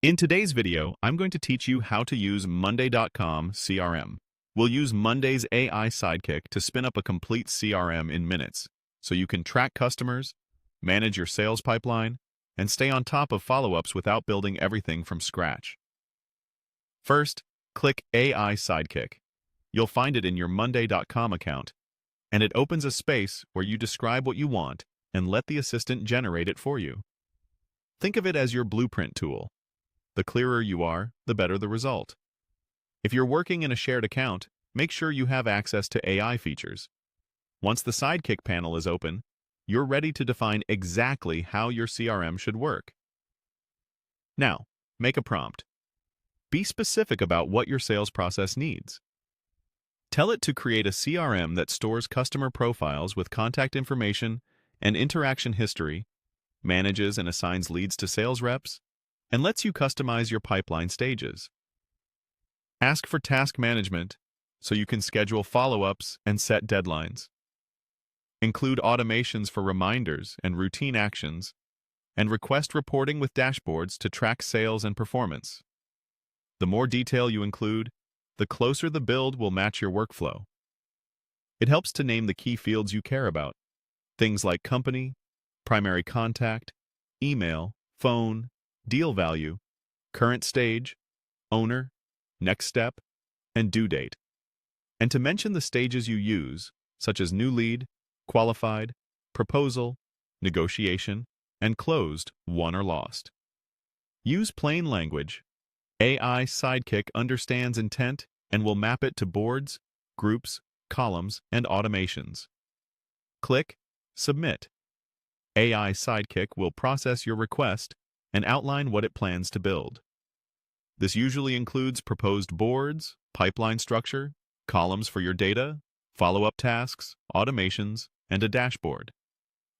In today's video, I'm going to teach you how to use Monday.com CRM. We'll use Monday's AI Sidekick to spin up a complete CRM in minutes, so you can track customers, manage your sales pipeline, and stay on top of follow-ups without building everything from scratch. First, click AI Sidekick. You'll find it in your Monday.com account, and it opens a space where you describe what you want and let the assistant generate it for you. Think of it as your blueprint tool. The clearer you are, the better the result. If you're working in a shared account, make sure you have access to AI features. Once the Sidekick panel is open, you're ready to define exactly how your CRM should work. Now, make a prompt. Be specific about what your sales process needs. Tell it to create a CRM that stores customer profiles with contact information and interaction history, manages and assigns leads to sales reps, and lets you customize your pipeline stages. Ask for task management so you can schedule follow-ups and set deadlines. Include automations for reminders and routine actions, and request reporting with dashboards to track sales and performance. The more detail you include, the closer the build will match your workflow. It helps to name the key fields you care about, things like company, primary contact, email, phone, deal value, current stage, owner, next step, and due date. And to mention the stages you use, such as new lead, qualified, proposal, negotiation, and closed, won or lost. Use plain language. AI Sidekick understands intent and will map it to boards, groups, columns, and automations. Click Submit. AI Sidekick will process your request and outline what it plans to build. This usually includes proposed boards, pipeline structure, columns for your data, follow-up tasks, automations, and a dashboard.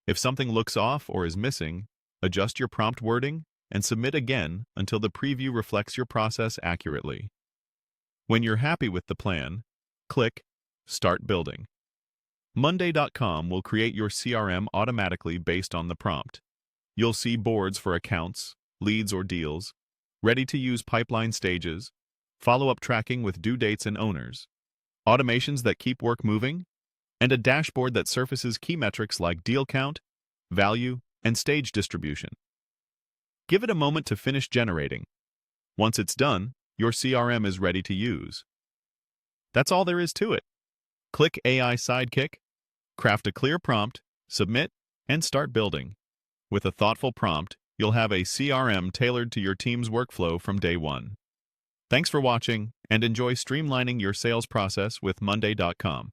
If something looks off or is missing, adjust your prompt wording and submit again until the preview reflects your process accurately. When you're happy with the plan, click Start Building. Monday.com will create your CRM automatically based on the prompt. You'll see boards for accounts, leads or deals, ready-to-use pipeline stages, follow-up tracking with due dates and owners, automations that keep work moving, and a dashboard that surfaces key metrics like deal count, value, and stage distribution. Give it a moment to finish generating. Once it's done, your CRM is ready to use. That's all there is to it. Click AI Sidekick, craft a clear prompt, submit, and start building. With a thoughtful prompt, you'll have a CRM tailored to your team's workflow from day one. Thanks for watching, and enjoy streamlining your sales process with Monday.com.